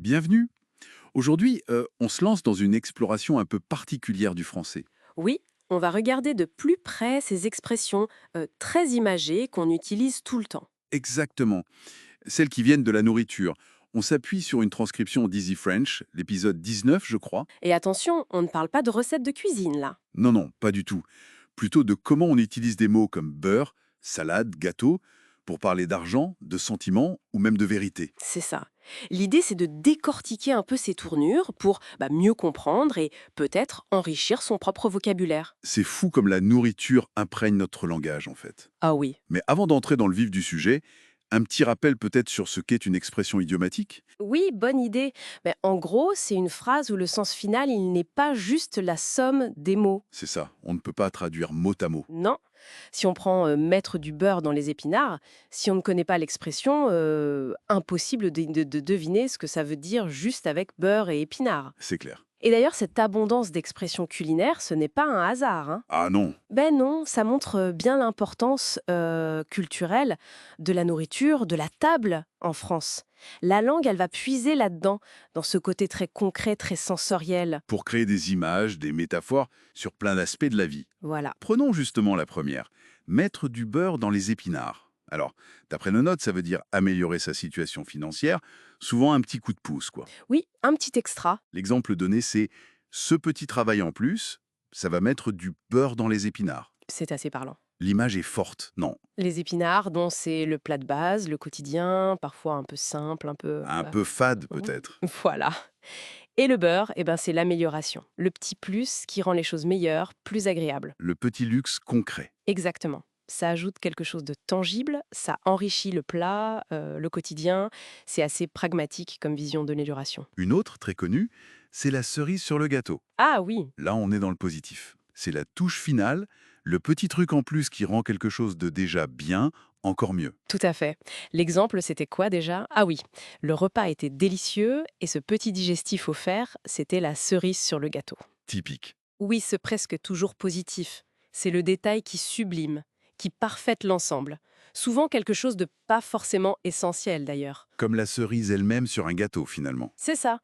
Bienvenue. Aujourd'hui, on se lance dans une exploration un peu particulière du français. Oui, on va regarder de plus près ces expressions très imagées qu'on utilise tout le temps. Exactement. Celles qui viennent de la nourriture. On s'appuie sur une transcription d'Easy French, l'épisode 19, je crois. Et attention, on ne parle pas de recettes de cuisine là. Non, non, pas du tout. Plutôt de comment on utilise des mots comme beurre, salade, gâteau, pour parler d'argent, de sentiments ou même de vérité. C'est ça. L'idée, c'est de décortiquer un peu ces tournures pour mieux comprendre et peut-être enrichir son propre vocabulaire. C'est fou comme la nourriture imprègne notre langage, en fait. Ah oui. Mais avant d'entrer dans le vif du sujet, un petit rappel peut-être sur ce qu'est une expression idiomatique. Oui, bonne idée. Mais en gros, c'est une phrase où le sens final, il n'est pas juste la somme des mots. C'est ça, on ne peut pas traduire mot à mot. Non. Si on prend mettre du beurre dans les épinards, si on ne connaît pas l'expression, impossible de deviner ce que ça veut dire juste avec beurre et épinards. C'est clair. Et d'ailleurs, cette abondance d'expressions culinaires, ce n'est pas un hasard, hein. Ah non, Ben non, ça montre bien l'importance culturelle de la nourriture, de la table en France. La langue, elle va puiser là-dedans, dans ce côté très concret, très sensoriel. pour créer des images, des métaphores sur plein d'aspects de la vie. Voilà. Prenons justement la première, mettre du beurre dans les épinards. Alors, d'après nos notes, ça veut dire améliorer sa situation financière, souvent un petit coup de pouce, quoi. Oui, un petit extra. L'exemple donné, c'est ce petit travail en plus, ça va mettre du beurre dans les épinards. C'est assez parlant. L'image est forte, non, Les épinards, dont c'est le plat de base, le quotidien, parfois un peu simple, un peu... un peu fade mmh. peut-être. Voilà. Et le beurre, eh ben, c'est l'amélioration. Le petit plus qui rend les choses meilleures, plus agréables. Le petit luxe concret. Exactement. Ça ajoute quelque chose de tangible, ça enrichit le plat, le quotidien. C'est assez pragmatique comme vision de l'amélioration. Une autre, très connue, c'est la cerise sur le gâteau. Ah oui, Là, on est dans le positif. C'est la touche finale, le petit truc en plus qui rend quelque chose de déjà bien encore mieux. tout à fait. L'exemple, c'était quoi déjà? Ah oui, le repas était délicieux et ce petit digestif offert, c'était la cerise sur le gâteau. Typique. Oui, ce presque toujours positif. C'est le détail qui sublime, qui parfaite l'ensemble. Souvent quelque chose de pas forcément essentiel d'ailleurs. Comme la cerise elle-même sur un gâteau, finalement. C'est ça.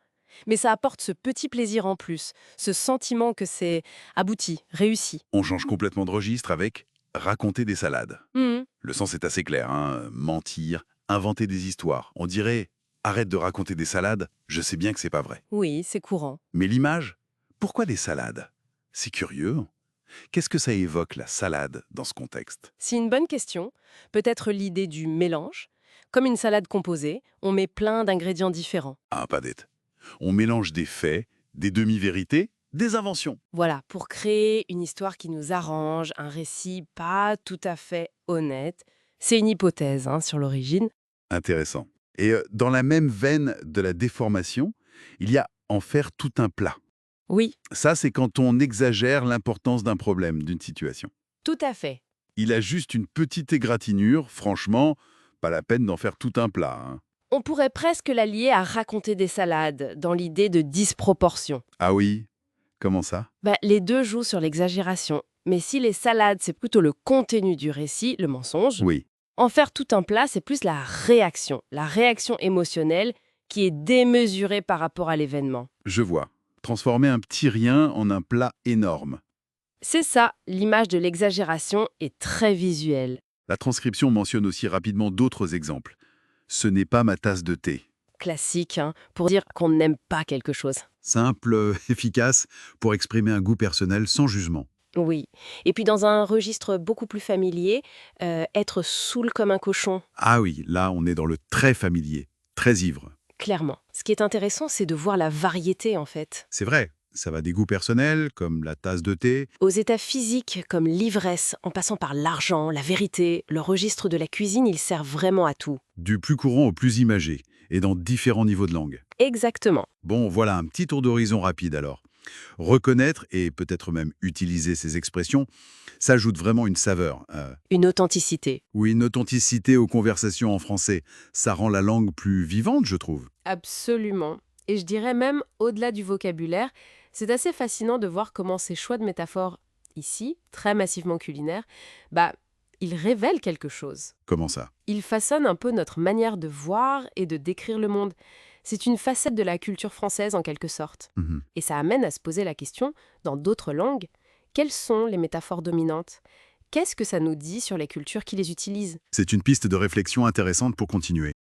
Mais ça apporte ce petit plaisir en plus, ce sentiment que c'est abouti, réussi. On change complètement de registre avec raconter des salades. Mhm. Le sens est assez clair, hein, mentir, inventer des histoires. On dirait arrête de raconter des salades, je sais bien que c'est pas vrai. Oui, c'est courant. Mais l'image, pourquoi des salades? C'est curieux. Qu'est-ce que ça évoque la salade dans ce contexte? C'est une bonne question. Peut-être l'idée du mélange. Comme une salade composée, on met plein d'ingrédients différents. Ah, pas d'être. On mélange des faits, des demi-vérités, des inventions. Voilà, pour créer une histoire qui nous arrange, un récit pas tout à fait honnête. C'est une hypothèse sur l'origine. Intéressant. Et dans la même veine de la déformation, il y a en faire tout un plat. Oui, Ça, c'est quand on exagère l'importance d'un problème, d'une situation. tout à fait. Il a juste une petite égratignure, franchement, pas la peine d'en faire tout un plat, hein. On pourrait presque la lier à raconter des salades, dans l'idée de disproportion. Ah oui? Comment ça? Les deux jouent sur l'exagération. Mais si les salades, c'est plutôt le contenu du récit, le mensonge, Oui, en faire tout un plat, c'est plus la réaction émotionnelle qui est démesurée par rapport à l'événement. je vois. Transformer un petit rien en un plat énorme. C'est ça, l'image de l'exagération est très visuelle. La transcription mentionne aussi rapidement d'autres exemples. Ce n'est pas ma tasse de thé. Classique, pour dire qu'on n'aime pas quelque chose. Simple, efficace, pour exprimer un goût personnel sans jugement. Oui. Et puis dans un registre beaucoup plus familier, être saoul comme un cochon, Ah oui, là on est dans le très familier, très ivre. clairement. Ce qui est intéressant, c'est de voir la variété en fait. C'est vrai, ça va des goûts personnels, comme la tasse de thé. Aux états physiques comme l'ivresse, en passant par l'argent, la vérité, le registre de la cuisine, il sert vraiment à tout. Du plus courant au plus imagé, et dans différents niveaux de langue. Exactement. Bon, voilà un petit tour d'horizon rapide alors. Reconnaître et peut-être même utiliser ces expressions, ça ajoute vraiment une saveur. Une authenticité. Ou une authenticité aux conversations en français. Ça rend la langue plus vivante, je trouve. Absolument. Et je dirais même, au-delà du vocabulaire, c'est assez fascinant de voir comment ces choix de métaphores, ici, très massivement culinaires, ils révèlent quelque chose. Comment ça? Ils façonnent un peu notre manière de voir et de décrire le monde. C'est une facette de la culture française en quelque sorte. Mhm. Et ça amène à se poser la question, dans d'autres langues, quelles sont les métaphores dominantes? Qu'est-ce que ça nous dit sur les cultures qui les utilisent? C'est une piste de réflexion intéressante pour continuer.